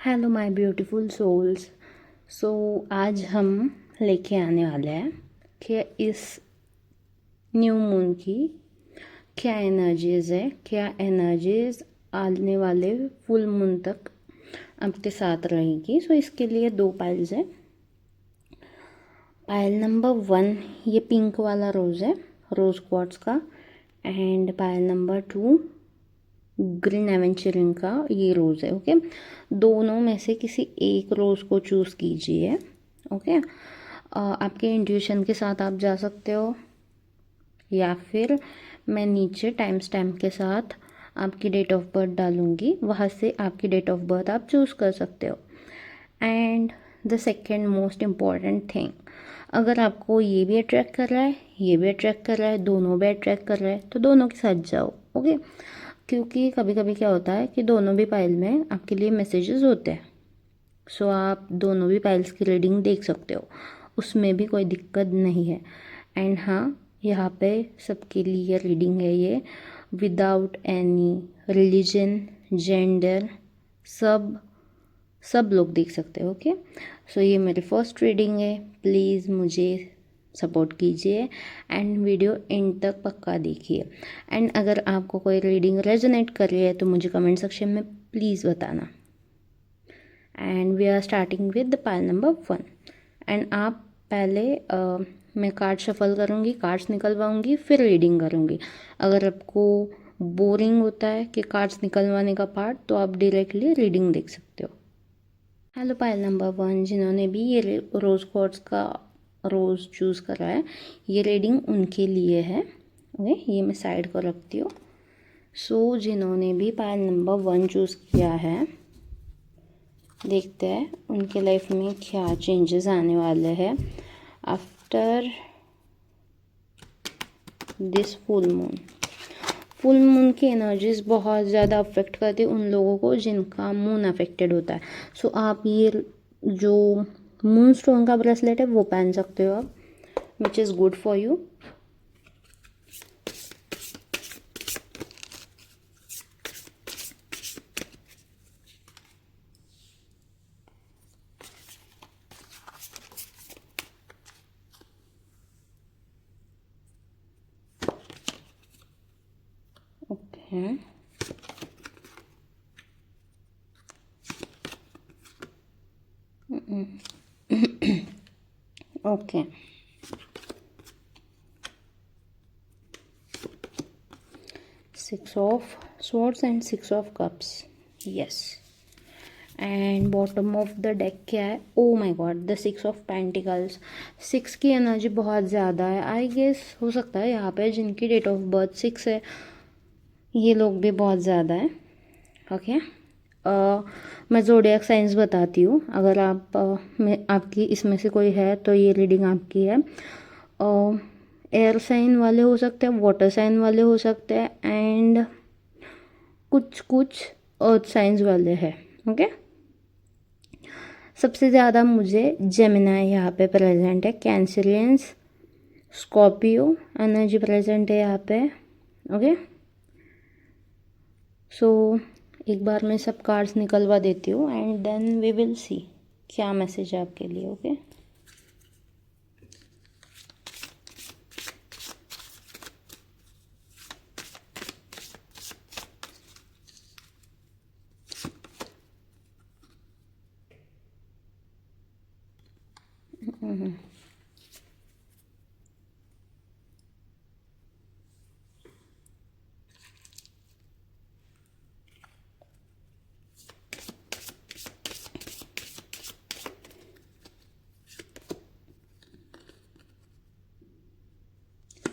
Hello my beautiful souls. So आज हम लेके आने वाले हैं कि इस न्यू मून की क्या एनर्जीज़ है, क्या एनर्जीज़ आने वाले फुल मून तक आपके साथ रहेगी। सो इसके लिए 2 पाइल्स है। पायल नंबर 1 ये पिंक वाला रोज़ है, रोज़ क्वार्ट्स का। एंड पायल नंबर 2 ग्रीन एवेंचरिंग का ये रोज़ है। ओके, दोनों में से किसी एक रोज़ को चूज़ कीजिए। ओके, आपके इंट्यूशन के साथ आप जा सकते हो, या फिर मैं नीचे टाइम स्टैम्प के साथ आपकी डेट ऑफ बर्थ डालूँगी, वहाँ से आपकी डेट ऑफ बर्थ आप चूज़ कर सकते हो। And the second most important thing, अगर आपको ये भी अट्रैक्ट कर रहा है, ये भी अट्रैक्ट कर रहा है, दोनों भी अट्रैक्ट कर रहा है, तो दोनों के साथ जाओ। ओके, क्योंकि कभी कभी क्या होता है कि दोनों भी पाइल में आपके लिए मैसेजेस होते हैं। सो आप दोनों भी पाइल्स की रीडिंग देख सकते हो, उसमें भी कोई दिक्कत नहीं है। एंड हाँ, यहाँ पे सबके लिए रीडिंग है ये, विदाउट एनी रिलीजन, जेंडर, सब लोग देख सकते हो। ओके, सो ये मेरी फर्स्ट रीडिंग है। प्लीज़ मुझे सपोर्ट कीजिए एंड वीडियो एंड तक पक्का देखिए। एंड अगर आपको कोई रीडिंग रेजोनेट कर रही है तो मुझे कमेंट सेक्शन में प्लीज़ बताना। And we are starting with the pile number 1। And आप पहले मैं कार्ड शफल करूँगी, कार्ड्स निकलवाऊँगी, फिर रीडिंग करूँगी। अगर आपको बोरिंग होता है कि कार्ड्स निकलवाने का पार्ट, तो आप डायरेक्टली रीडिंग देख सकते हो। हेलो पाइल नंबर 1, जिन्होंने भी ये रोज़ क्वार्ट्स का रोज़ चूज़ करा है, ये रीडिंग उनके लिए है। ओके, ये मैं साइड को रखती हूँ। सो जिन्होंने भी पाइल नंबर 1 चूज़ किया है, देखते हैं उनके लाइफ में क्या चेंजेस आने वाले हैं after this full moon. Full moon की एनर्जीज बहुत ज़्यादा अफेक्ट करती है उन लोगों को जिनका मून अफेक्टेड होता है। सो आप ये जो मून स्टोन का ब्रेसलेट है वो पहन सकते हो आप, which is good for you. Okay, okay, six of swords and 6 of cups, yes. And bottom of the deck क्या है? Oh my God, the 6 of pentacles. 6 की एनर्जी बहुत ज़्यादा है। आई गेस हो सकता है यहाँ पे जिनकी डेट ऑफ बर्थ 6 है, ये लोग भी बहुत ज़्यादा है। ओके, मैं ज़ोडिएक साइंस बताती हूँ। अगर आप आपकी इसमें से कोई है तो ये रीडिंग आपकी है। एयर साइन वाले हो सकते हैं, वाटर साइन वाले हो सकते हैं, एंड कुछ कुछ अर्थ साइंस वाले हैं। ओके, सबसे ज़्यादा मुझे जेमिनाई यहाँ पे प्रेजेंट है, कैंसरियंस, स्कॉर्पियो एनर्जी प्रेजेंट है यहाँ पे। ओके, सो एक बार मैं सब कार्ड्स निकलवा देती हूँ and then we will see क्या मैसेज है आपके लिए। Okay,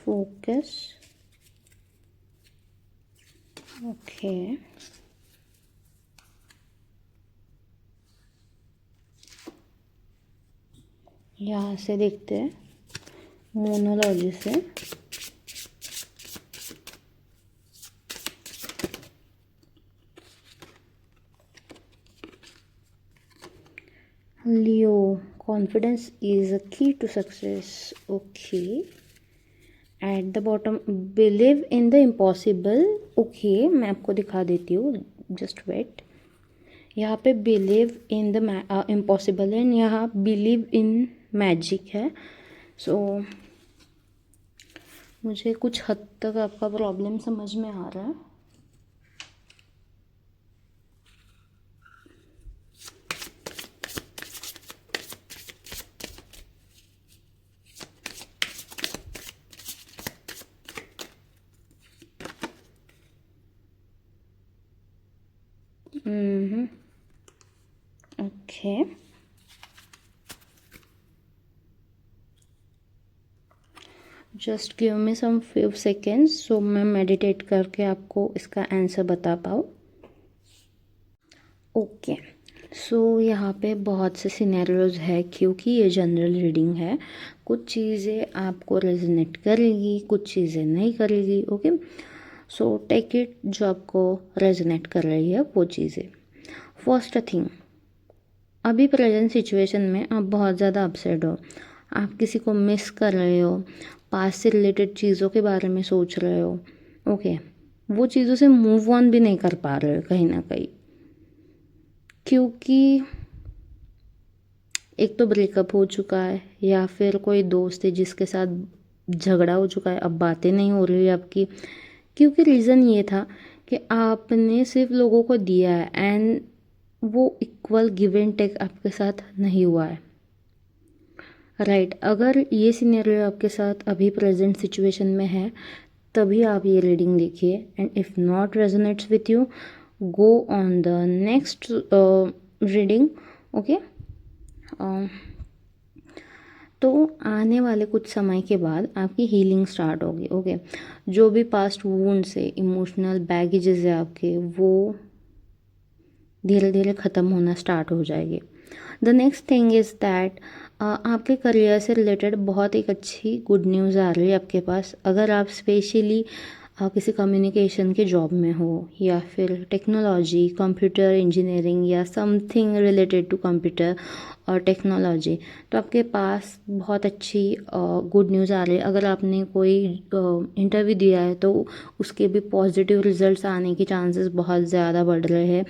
focus. ओके, यहाँ से देखते हैं मोनोलॉजी से। लियो, confidence is a key to success. Okay, at the bottom believe in the impossible. Okay, मैं आपको दिखा देती हूँ, जस्ट वेट। यहाँ पे believe in the impossible and यहाँ बिलीव इन मैजिक है। सो मुझे कुछ हद तक आपका प्रॉब्लम समझ में आ रहा है। Okay, just give me some few seconds so मैं मेडिटेट करके आपको इसका आंसर बता पाऊँ। ओके, सो यहाँ पे बहुत से सिनेरियोज है क्योंकि ये जनरल रीडिंग है। कुछ चीज़ें आपको रेजोनेट करेगी, कुछ चीज़ें नहीं करेगी। ओके, सो टेक इट जो आपको रेजोनेट कर रही है वो चीज़ें। फर्स्ट थिंग, अभी प्रेजेंट सिचुएशन में आप बहुत ज़्यादा अपसेट हो, आप किसी को मिस कर रहे हो, पास से रिलेटेड चीज़ों के बारे में सोच रहे हो। ओके, वो चीज़ों से मूव ऑन भी नहीं कर पा रहे हो कहीं ना कहीं, क्योंकि एक तो ब्रेकअप हो चुका है या फिर कोई दोस्त है जिसके साथ झगड़ा हो चुका है, अब बातें नहीं हो रही है आपकी। क्योंकि रीज़न ये था कि आपने सिर्फ लोगों को दिया है एंड वो इक्वल गिव एंड टेक आपके साथ नहीं हुआ है। राइट, अगर ये सिनेरियो आपके साथ अभी प्रेजेंट सिचुएशन में है तभी आप ये रीडिंग देखिए। And if not resonates with you, go on the next reading. Okay, तो आने वाले कुछ समय के बाद आपकी हीलिंग स्टार्ट होगी। ओके, जो भी पास्ट वुंड से इमोशनल बैगेजेस है आपके, वो धीरे धीरे ख़त्म होना स्टार्ट हो जाएगी। The next thing is that आपके करियर से रिलेटेड बहुत एक अच्छी गुड न्यूज़ आ रही है आपके पास। अगर आप स्पेशली किसी कम्युनिकेशन के जॉब में हो या फिर टेक्नोलॉजी, कंप्यूटर इंजीनियरिंग या समथिंग रिलेटेड टू कंप्यूटर और टेक्नोलॉजी, तो आपके पास बहुत अच्छी गुड न्यूज़ आ रही है। अगर आपने कोई इंटरव्यू दिया है तो उसके भी पॉजिटिव रिजल्ट्स आने के चांसेस बहुत ज़्यादा बढ़ रहे हैं।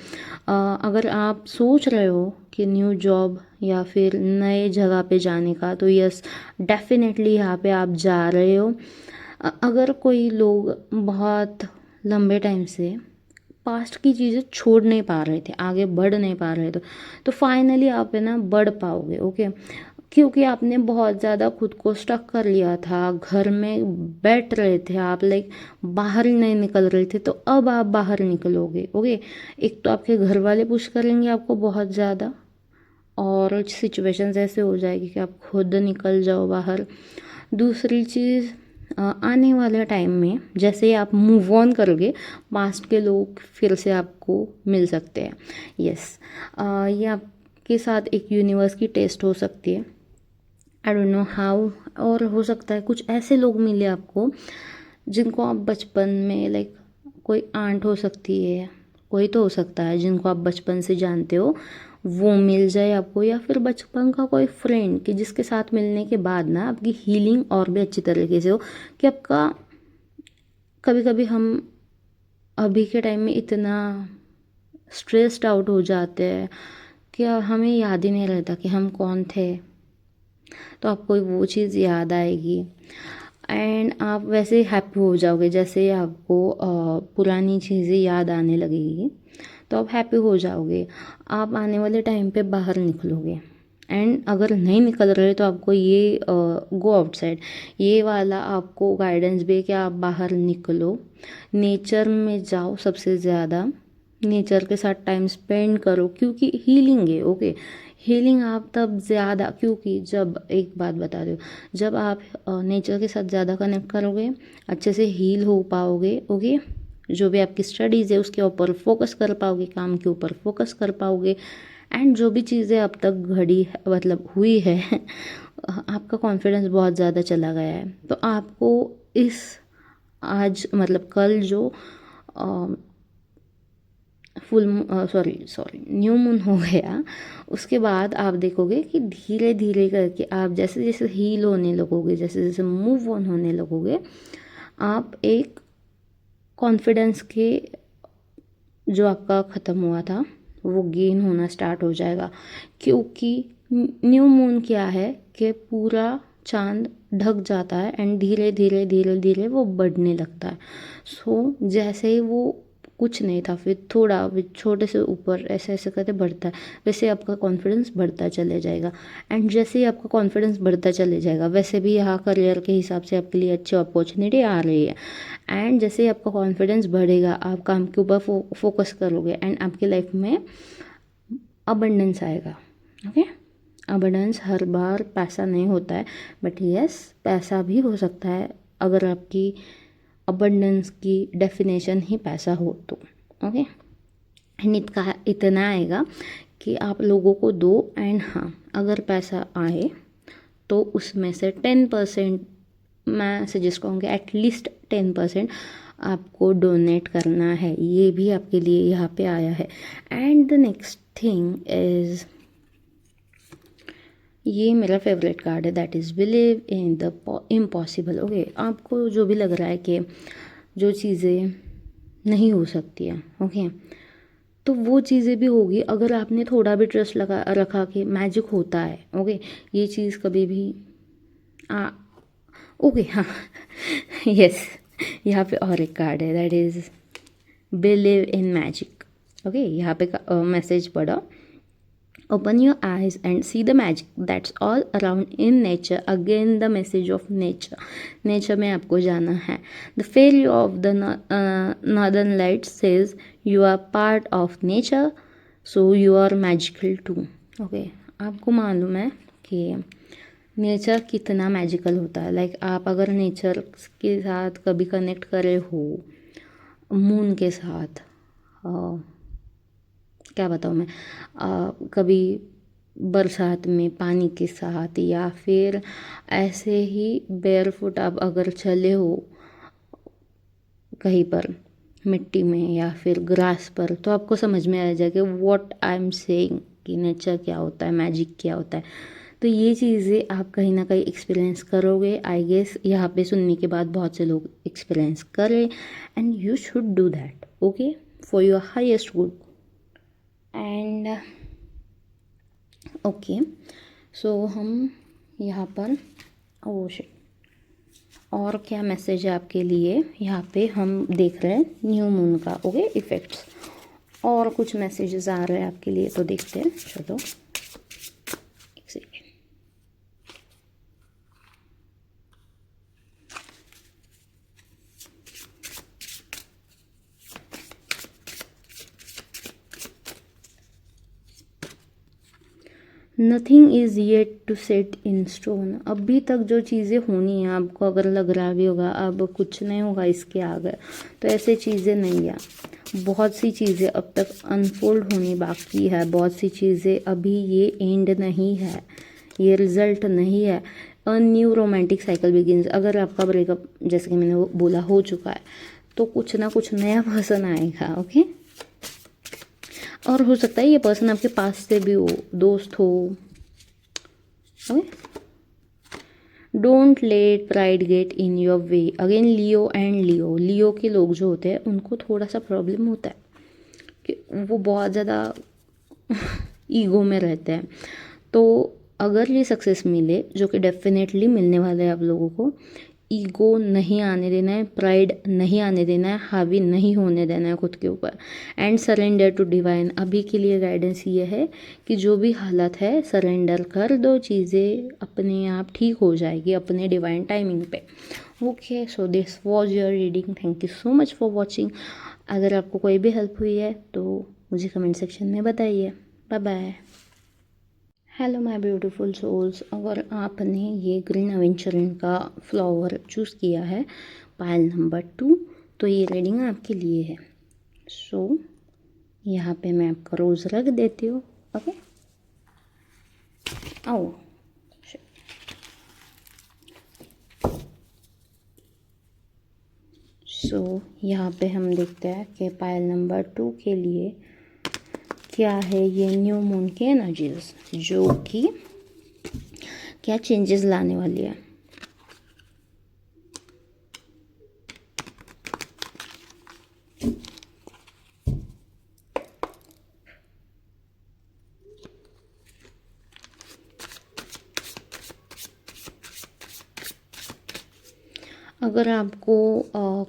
अगर आप सोच रहे हो कि न्यू जॉब या फिर नए जगह पे जाने का, तो यस डेफिनेटली यहाँ पे आप जा रहे हो। अगर कोई लोग बहुत लंबे टाइम से पास्ट की चीज़ें छोड़ नहीं पा रहे थे, आगे बढ़ नहीं पा रहे थे, तो फाइनली आप है ना बढ़ पाओगे। ओके, क्योंकि आपने बहुत ज़्यादा खुद को स्टक कर लिया था, घर में बैठ रहे थे आप, लाइक बाहर ही नहीं निकल रहे थे, तो अब आप बाहर निकलोगे। ओके, एक तो आपके घर वाले पुश करेंगे आपको बहुत ज़्यादा और सिचुएशंस ऐसे हो जाएगी कि आप खुद निकल जाओ बाहर। दूसरी चीज़, आने वाले टाइम में जैसे ही आप मूव ऑन करोगे, पास्ट के लोग फिर से आपको मिल सकते हैं। यस, ये आपके साथ एक यूनिवर्स की टेस्ट हो सकती है, आई डोंट नो हाउ। और हो सकता है कुछ ऐसे लोग मिले आपको जिनको आप बचपन में, लाइक कोई आंट हो सकती है, कोई तो हो सकता है जिनको आप बचपन से जानते हो, वो मिल जाए आपको, या फिर बचपन का कोई फ्रेंड कि जिसके साथ मिलने के बाद ना आपकी हीलिंग और भी अच्छी तरीके से हो। कि आपका कभी कभी हम अभी के टाइम में इतना स्ट्रेस्ड आउट हो जाते हैं कि हमें याद ही नहीं रहता कि हम कौन थे, तो आपको वो चीज़ याद आएगी एंड आप वैसे हैप्पी हो जाओगे। जैसे आपको पुरानी चीज़ें याद आने लगेगी तो आप हैप्पी हो जाओगे, आप आने वाले टाइम पे बाहर निकलोगे। एंड अगर नहीं निकल रहे तो आपको ये गो आउटसाइड, ये वाला आपको गाइडेंस भी है कि आप बाहर निकलो, नेचर में जाओ, सबसे ज़्यादा नेचर के साथ टाइम स्पेंड करो, क्योंकि हीलिंग है। ओके, हीलिंग आप तब ज़्यादा, क्योंकि जब, एक बात बता रही हूँ, जब आप नेचर के साथ ज़्यादा कनेक्ट करोगे अच्छे से हील हो पाओगे। ओके, जो भी आपकी स्टडीज़ है उसके ऊपर फोकस कर पाओगे, काम के ऊपर फोकस कर पाओगे एंड जो भी चीज़ें अब तक घड़ी है, मतलब हुई है आपका कॉन्फिडेंस बहुत ज़्यादा चला गया है। तो आपको इस आज मतलब कल जो न्यू मून हो गया, उसके बाद आप देखोगे कि धीरे धीरे करके आप जैसे जैसे हील होने लगोगे, जैसे जैसे मूव ऑन होने लगोगे, आप एक कॉन्फिडेंस के जो आपका ख़त्म हुआ था वो गेन होना स्टार्ट हो जाएगा, क्योंकि न्यू मून क्या है कि पूरा चांद ढक जाता है एंड धीरे धीरे धीरे धीरे वो बढ़ने लगता है। सो जैसे ही वो कुछ नहीं था, फिर थोड़ा छोटे से ऊपर ऐसे ऐसे करके बढ़ता है, वैसे आपका कॉन्फिडेंस बढ़ता चले जाएगा। एंड जैसे ही आपका कॉन्फिडेंस बढ़ता चले जाएगा, वैसे भी यहाँ करियर के हिसाब से आपके लिए अच्छी अपॉर्चुनिटी आ रही है। एंड जैसे ही आपका कॉन्फिडेंस बढ़ेगा, आप काम के ऊपर फोकस करोगे एंड आपकी लाइफ में अबंडेंस आएगा। ओके, अबंडेंस हर बार पैसा नहीं होता है, बट यस पैसा भी हो सकता है अगर आपकी अबंडेंस की डेफिनेशन ही पैसा हो तो। ओके, एंड इतना आएगा कि आप लोगों को दो, एंड हाँ अगर पैसा आए तो उसमें से 10% मैं सजेस्ट करूँगी, एटलीस्ट 10% आपको डोनेट करना है। ये भी आपके लिए यहाँ पे आया है। And the next thing is, ये मेरा फेवरेट कार्ड है, that is believe in the impossible. Okay, आपको जो भी लग रहा है कि जो चीज़ें नहीं हो सकती हैं, ओके, तो वो चीज़ें भी होगी अगर आपने थोड़ा भी ट्रस्ट लगा रखा कि मैजिक होता है। ओके, ये चीज़ कभी भी ओके हाँ यस, यहाँ पे और एक कार्ड है, that is believe in magic. Okay, यहाँ पे मैसेज पढ़ा, open your eyes and see the magic that's all around in nature. Again the message of nature में आपको जाना है। The fairy of the northern lights says you are part of nature, so you are magical too. Okay, आपको मालूम है कि nature कितना magical होता है। लाइक आप अगर नेचर के साथ कभी कनेक्ट करे हो, मून के साथ, क्या बताऊँ मैं, कभी बरसात में पानी के साथ, या फिर ऐसे ही बेयरफुट आप अगर चले हो कहीं पर मिट्टी में या फिर ग्रास पर, तो आपको समझ में आ जाएगा व्हाट आई एम सेइंग कि नेचर क्या होता है, मैजिक क्या होता है। तो ये चीज़ें आप कहीं ना कहीं एक्सपीरियंस करोगे। आई गेस यहाँ पे सुनने के बाद बहुत से लोग एक्सपीरियंस करें, and you should do that, okay, for your highest good. And okay, so हम यहाँ पर शिट, और क्या मैसेज है आपके लिए, यहाँ पे हम देख रहे हैं न्यू मून का ओके इफ़ेक्ट्स, और कुछ मैसेजेस आ रहे हैं आपके लिए, तो देखते हैं। चलो एक second. Nothing is yet to set in stone. अभी तक जो चीज़ें होनी है, आपको अगर लग रहा भी होगा अब कुछ नहीं होगा इसके आगे, तो ऐसे चीज़ें नहीं है। बहुत सी चीज़ें अब तक अनफोल्ड होनी बाकी है, बहुत सी चीज़ें अभी, ये एंड नहीं है, ये रिजल्ट नहीं है। A new romantic cycle begins. अगर आपका ब्रेकअप जैसे कि मैंने बोला हो चुका है, तो कुछ ना कुछ नया पर्सन आएगा। ओके, और हो सकता है ये पर्सन आपके पास से भी हो, दोस्त हो। Okay, don't let pride get in your way. Again Leo and Leo के लोग जो होते हैं उनको थोड़ा सा प्रॉब्लम होता है कि वो बहुत ज़्यादा ईगो में रहते हैं। तो अगर ये सक्सेस मिले, जो कि डेफिनेटली मिलने वाला है आप लोगों को, ईगो नहीं आने देना है, प्राइड नहीं आने देना है, हावी नहीं होने देना है खुद के ऊपर, एंड सरेंडर टू डिवाइन। अभी के लिए गाइडेंस ये है कि जो भी हालत है सरेंडर कर दो, चीज़ें अपने आप ठीक हो जाएगी अपने डिवाइन टाइमिंग पे। Okay, so this was your reading. Thank you so much for watching. अगर आपको कोई भी हेल्प हुई है तो मुझे कमेंट सेक्शन में बताइए। Bye bye. Hello my beautiful souls, अगर आपने ये ग्रीन एवेंचरिन का फ्लावर चूज़ किया है पायल नंबर 2, तो ये रीडिंग आपके लिए है। सो यहाँ पे मैं आपका रोज़ रख देती हूँ। ओके, आओ। सो यहाँ पे हम देखते हैं कि पायल नंबर 2 के लिए क्या है ये न्यू मून की एनर्जीज, जो कि क्या चेंजेस लाने वाली है। अगर आपको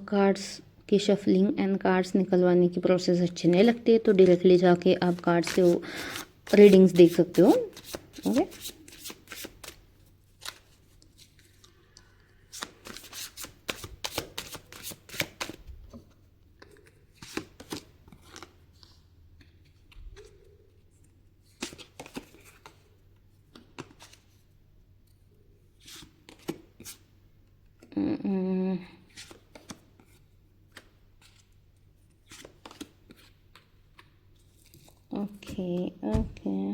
कार्ड्स की शफलिंग एंड कार्ड्स निकलवाने की प्रोसेस अच्छी नहीं लगती है तो डायरेक्टली जाके आप कार्ड्स के रीडिंग्स देख सकते हो। ओके, ओके ओके,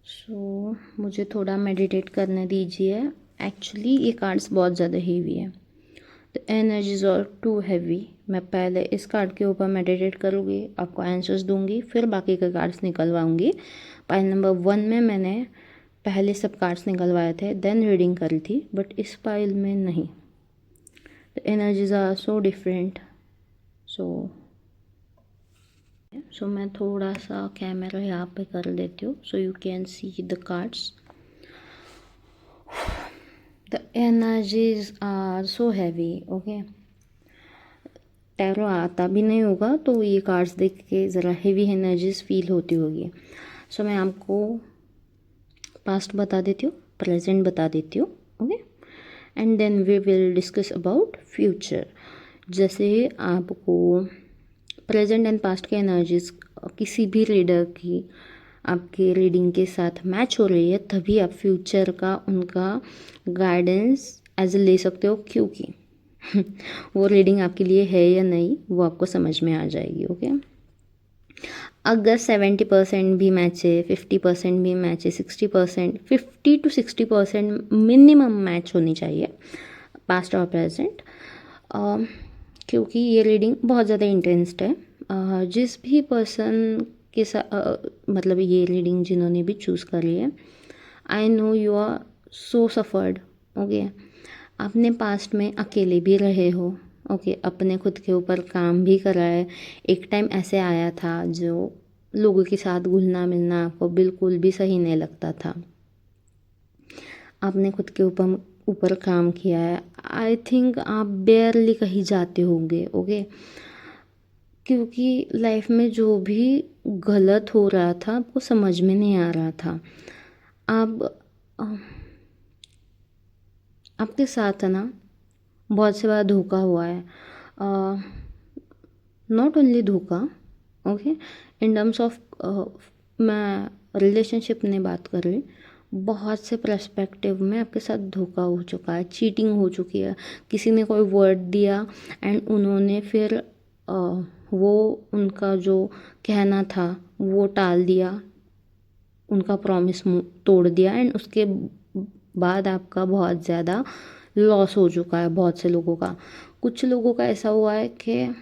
सो मुझे थोड़ा मेडिटेट करने दीजिए। एक्चुअली ये कार्ड्स बहुत ज़्यादा हेवी है, the energies are too heavy. मैं पहले इस कार्ड के ऊपर मेडिटेट करूँगी, आपको आंसर्स दूंगी, फिर बाकी के कार्ड्स निकलवाऊंगी। पाइल नंबर 1 में मैंने पहले सब कार्ड्स निकलवाए थे, देन रीडिंग करी थी, बट इस पाइल में नहीं। The energies are so different. So मैं थोड़ा सा कैमरा यहाँ पे कर देती हूँ so you can see the cards. The energies are so heavy. Okay, tarot आता भी नहीं होगा तो ये कार्ड्स देख के ज़रा हेवी एनर्जीज फील होती होगी। सो मैं आपको पास्ट बता देती हूँ, प्रेजेंट बता देती हूँ। Okay, and then we will discuss about future. जैसे आपको प्रेजेंट एंड पास्ट के एनर्जीज किसी भी रीडर की आपके रीडिंग के साथ मैच हो रही है तभी आप फ्यूचर का उनका गाइडेंस एज ले सकते हो, क्योंकि वो रीडिंग आपके लिए है या नहीं वो आपको समझ में आ जाएगी। ओके, अगर 70% भी मैच है, 50% भी मैच है, 60%, 50 to 60% मिनिमम मैच होनी चाहिए पास्ट और प्रेजेंट, क्योंकि ये रीडिंग बहुत ज़्यादा इंटेंस्ड है। जिस भी पर्सन के साथ मतलब ये रीडिंग जिन्होंने भी चूज़ करी है, I know you are so suffered. Okay, आपने पास्ट में अकेले भी रहे हो। ओके, अपने खुद के ऊपर काम भी करा है। एक टाइम ऐसे आया था जो लोगों के साथ घुलना मिलना आपको बिल्कुल भी सही नहीं लगता था। आपने खुद के ऊपर काम किया है। आई थिंक आप बेयरली कहीं जाते होंगे। ओके, क्योंकि लाइफ में जो भी गलत हो रहा था आपको समझ में नहीं आ रहा था। आपके साथ है ना बहुत से बार धोखा हुआ है। नॉट ओनली धोखा, ओके, इन टर्म्स ऑफ मैं रिलेशनशिप में बात कर रही, बहुत से पर्सपेक्टिव में आपके साथ धोखा हो चुका है, चीटिंग हो चुकी है। किसी ने कोई वर्ड दिया एंड उन्होंने फिर वो उनका जो कहना था वो टाल दिया, उनका प्रॉमिस तोड़ दिया एंड उसके बाद आपका बहुत ज़्यादा लॉस हो चुका है। बहुत से लोगों का, कुछ लोगों का ऐसा हुआ है कि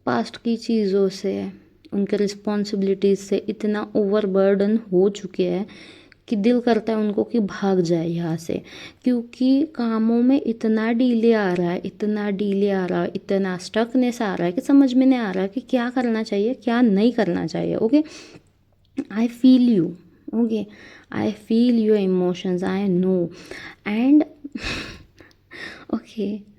पास्ट की चीज़ों से, उनके रिस्पॉन्सिबिलिटीज़ से इतना ओवरबर्डन हो चुके हैं कि दिल करता है उनको कि भाग जाए यहाँ से, क्योंकि कामों में इतना डिले आ रहा है, इतना डिले आ रहा है, इतना स्टकनेस आ रहा है कि समझ में नहीं आ रहा है कि क्या करना चाहिए क्या नहीं करना चाहिए। Okay, I feel you. Okay, I feel your emotions, I know and okay,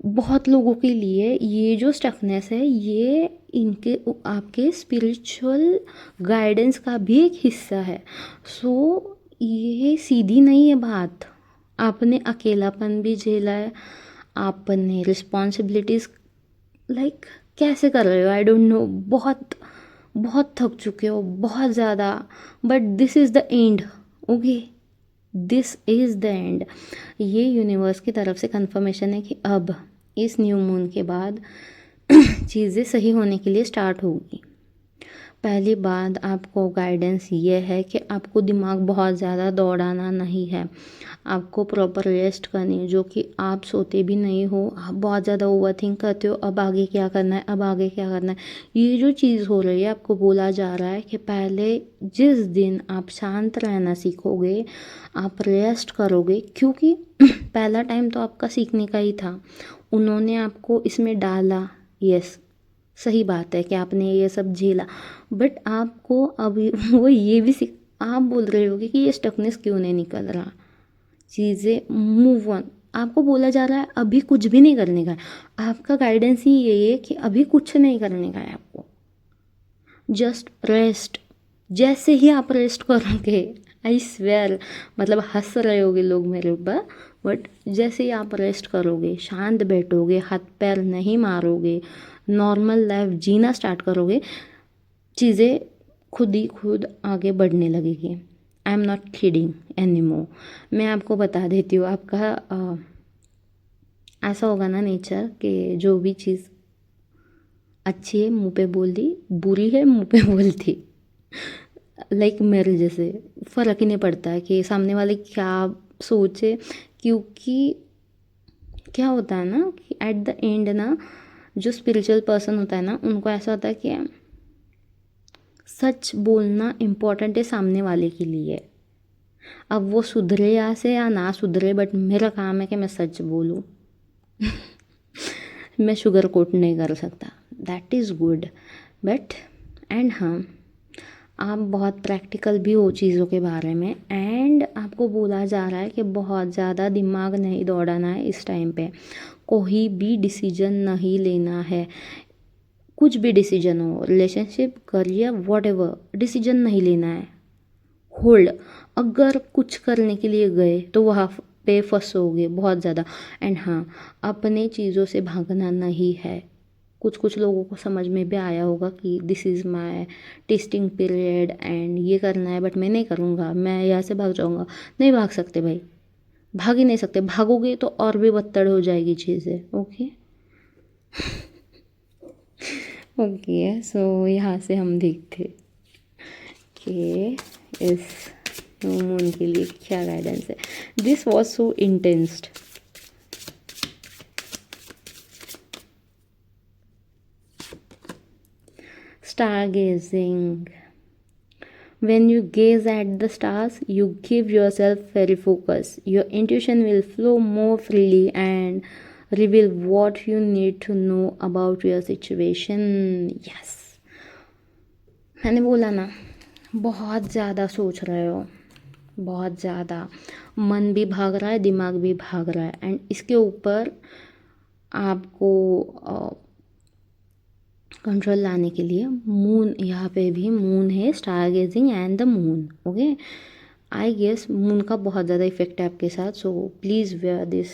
बहुत लोगों के लिए ये जो स्टकनेस है ये इनके आपके स्पिरिचुअल गाइडेंस का भी एक हिस्सा है। सो ये सीधी नहीं है बात। आपने अकेलापन भी झेला है, आपने रिस्पॉन्सिबिलिटीज़ लाइक कैसे कर रहे हो आई डोंट नो, बहुत बहुत थक चुके हो बहुत ज़्यादा, but this is the end. Okay, this is the end. ये यूनिवर्स की तरफ से कंफर्मेशन है कि अब इस न्यू मून के बाद चीज़ें सही होने के लिए स्टार्ट होगी। पहली बात आपको गाइडेंस ये है कि आपको दिमाग बहुत ज़्यादा दौड़ाना नहीं है, आपको प्रॉपर रेस्ट करनी है, जो कि आप सोते भी नहीं हो, आप बहुत ज़्यादा ओवरथिंक करते हो, अब आगे क्या करना है, अब आगे क्या करना है। ये जो चीज़ हो रही है, आपको बोला जा रहा है कि पहले जिस दिन आप शांत रहना सीखोगे, आप रेस्ट करोगे, क्योंकि पहला टाइम तो आपका सीखने का ही था, उन्होंने आपको इसमें डाला। यस, सही बात है कि आपने ये सब झेला, बट आपको अभी वो ये भी सीख, आप बोल रहे होगे कि ये स्टकनेस क्यों नहीं निकल रहा, चीज़ें मूव ऑन। आपको बोला जा रहा है अभी कुछ भी नहीं करने का है, आपका गाइडेंस ही ये है कि अभी कुछ नहीं करने का है आपको, जस्ट रेस्ट। जैसे ही आप रेस्ट करोगे, आई स्वेयर, मतलब हंस रहे होगे लोग मेरे ऊपर, बट जैसे ही आप रेस्ट करोगे, शांत बैठोगे, हाथ पैर नहीं मारोगे, नॉर्मल लाइफ जीना स्टार्ट करोगे, चीज़ें खुद ही खुद आगे बढ़ने लगेगी। I am not kidding any more. मैं आपको बता देती हूँ, आपका ऐसा होगा ना नेचर कि जो भी चीज़ अच्छी है मुंह पे बोल दी, बुरी है मुंह पे बोल दी। लाइक मेरे जैसे फ़र्क ही नहीं पड़ता है कि सामने वाले क्या सोचे, क्योंकि क्या होता है ना कि एट द एंड ना, जो स्पिरिचुअल पर्सन होता है ना, उनको ऐसा होता है कि सच बोलना इम्पोर्टेंट है सामने वाले के लिए। अब वो सुधरे या से या ना सुधरे, बट मेरा काम है कि मैं सच बोलूँ। मैं शुगर कोट नहीं कर सकता, that is good, but and हाँ, आप बहुत प्रैक्टिकल भी हो चीज़ों के बारे में, एंड आपको बोला जा रहा है कि बहुत ज़्यादा दिमाग नहीं दौड़ाना है इस टाइम पे, कोई भी डिसीजन नहीं लेना है, कुछ भी डिसीजन हो, रिलेशनशिप, करियर, व्हाटएवर, डिसीजन नहीं लेना है। होल्ड, अगर कुछ करने के लिए गए तो वहाँ पे फंसोगे बहुत ज़्यादा। एंड हाँ, अपने चीज़ों से भागना नहीं है। कुछ कुछ लोगों को समझ में भी आया होगा कि this is my testing period and ये करना है, बट मैं नहीं करूँगा, मैं यहाँ से भाग जाऊँगा। नहीं भाग सकते भाई, भाग ही नहीं सकते, भागोगे तो और भी बदतर हो जाएगी चीज़ें। ओके ओके, सो यहाँ से हम देखते कि इस न्यू मून के लिए क्या गाइडेंस है। This was so intense. Stargazing. When you gaze at the stars, you give yourself very focus. Your intuition will flow more freely and reveal what you need to know about your situation. Yes. मैंने बोला ना, बहुत ज़्यादा सोच रहे हो, बहुत ज़्यादा मन भी भाग रहा है, दिमाग भी भाग रहा है, एंड इसके ऊपर आपको कंट्रोल लाने के लिए मून, यहाँ पे भी मून है, star gazing and the moon. Okay, I guess moon का बहुत ज़्यादा इफेक्ट है आपके साथ, so please wear this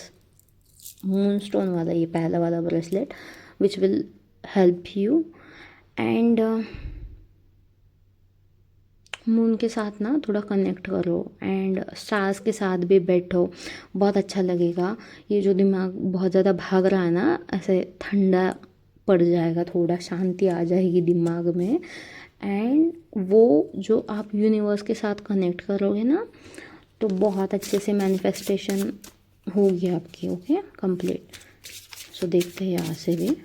moon stone वाला, ये पहला वाला bracelet, which will help you. And moon के साथ ना थोड़ा कनेक्ट करो, एंड स्टार्स के साथ भी बैठो, बहुत अच्छा लगेगा। ये जो दिमाग बहुत ज़्यादा भाग रहा है ना, ऐसे ठंडा पड़ जाएगा, थोड़ा शांति आ जाएगी दिमाग में, एंड वो जो आप यूनिवर्स के साथ कनेक्ट करोगे ना, तो बहुत अच्छे से मैनिफेस्टेशन होगी आपकी। Okay, complete. सो देखते हैं यहाँ से भी।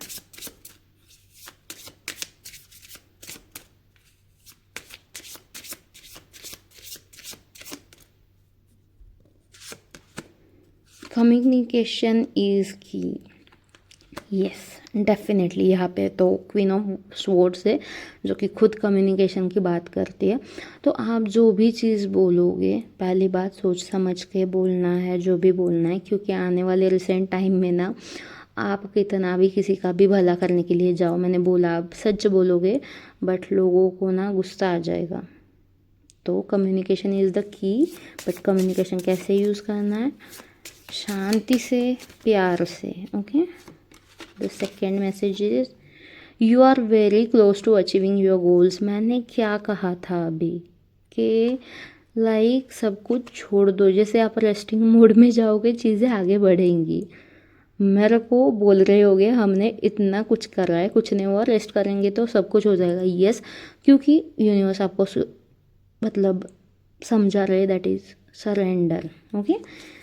कम्युनिकेशन इज़ की। Yes, definitely. यहाँ पे तो क्वीन ऑफ स्वॉर्ड्स है, जो कि खुद कम्युनिकेशन की बात करती है। तो आप जो भी चीज़ बोलोगे, पहली बात सोच समझ के बोलना है, जो भी बोलना है, क्योंकि आने वाले रिसेंट टाइम में ना, आप कितना भी किसी का भी भला करने के लिए जाओ, मैंने बोला आप सच बोलोगे, बट लोगों को ना गुस्सा आ जाएगा। तो communication is the key, but communication कैसे यूज़ करना है, शांति से, प्यार से। Okay, the second message is you are very close to achieving your goals. मैंने क्या कहा था अभी कि लाइक सब कुछ छोड़ दो, जैसे आप रेस्टिंग मोड में जाओगे, चीज़ें आगे बढ़ेंगी। मेरे को बोल रहे होगे हमने इतना कुछ करा है, कुछ नहीं हुआ, रेस्ट करेंगे तो सब कुछ हो जाएगा। यस, क्योंकि यूनिवर्स आपको मतलब समझा रहे, that is surrender. Okay,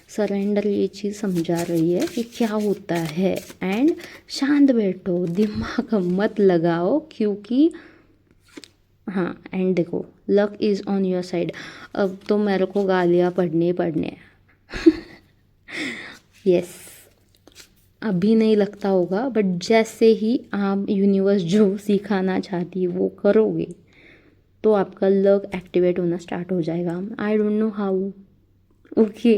surrender ये चीज़ समझा रही है कि क्या होता है। एंड शांत बैठो, दिमाग मत लगाओ, क्योंकि हाँ, एंड देखो luck is on your side. अब तो मेरे को गालियाँ पढ़ने ही पढ़ने हैं। यस, अभी नहीं लगता होगा, बट जैसे ही आप यूनिवर्स जो सिखाना चाहती है वो करोगे तो आपका लक एक्टिवेट होना स्टार्ट हो जाएगा। I don't know how. Okay,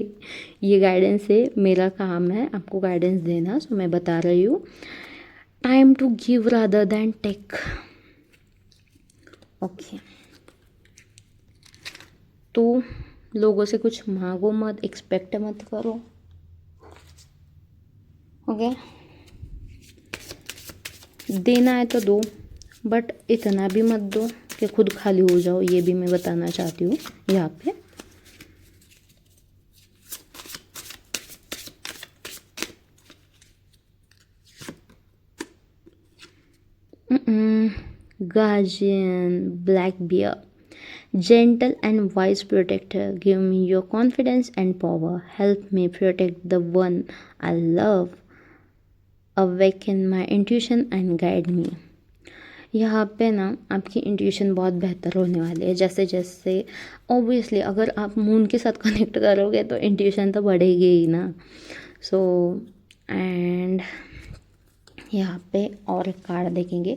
ये गाइडेंस है, मेरा काम है आपको गाइडेंस देना, सो मैं बता रही हूँ। Time to give rather than take. Okay, तो लोगों से कुछ मांगो मत, एक्सपेक्ट मत करो। ओके, देना है तो दो, बट इतना भी मत दो कि खुद खाली हो जाओ, ये भी मैं बताना चाहती हूँ यहाँ पे। Guardian, Black Bear. Gentle and wise protector, give me your confidence and power. Help me protect the one I love. Awaken my intuition and guide me. यहाँ पे ना आपकी इंट्यूशन बहुत बेहतर होने वाली है। जैसे जैसे ऑब्वियसली अगर आप मून के साथ कनेक्ट करोगे तो इंट्यूशन तो बढ़ेगी ही ना। सो एंड यहाँ पे और एक कार्ड देखेंगे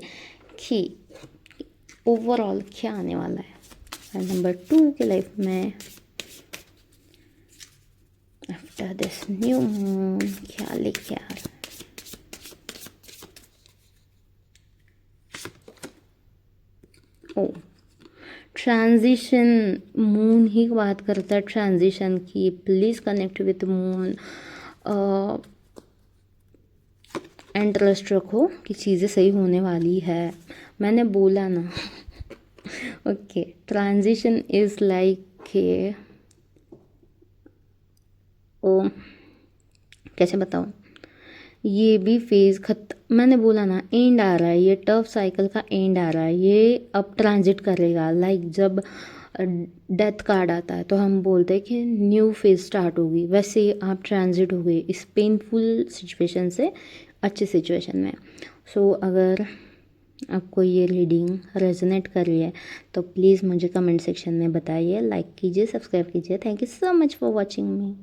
कि ओवरऑल क्या आने वाला है नंबर 2 के लाइफ में आफ्टर दिस न्यू मून। क्या लेके आ रहा है? ओ, ट्रांजिशन। मून ही बात करता है ट्रांजिशन की। Please connect with moon and trust रखो कि चीज़ें सही होने वाली है। मैंने बोला ना। Okay, transition is like a, ओ कैसे बताऊँ, ये भी फेज़ मैंने बोला ना, एंड आ रहा है, ये टफ साइकिल का एंड आ रहा है। ये अब ट्रांजिट करेगा। लाइक जब डेथ कार्ड आता है तो हम बोलते हैं कि न्यू फेज स्टार्ट होगी, वैसे आप ट्रांजिट हो गए इस पेनफुल सिचुएशन से अच्छी सिचुएशन में। सो अगर आपको ये रीडिंग रेजोनेट कर रही है तो प्लीज़ मुझे कमेंट सेक्शन में बताइए, लाइक कीजिए, सब्सक्राइब कीजिए। Thank you so much for watching me.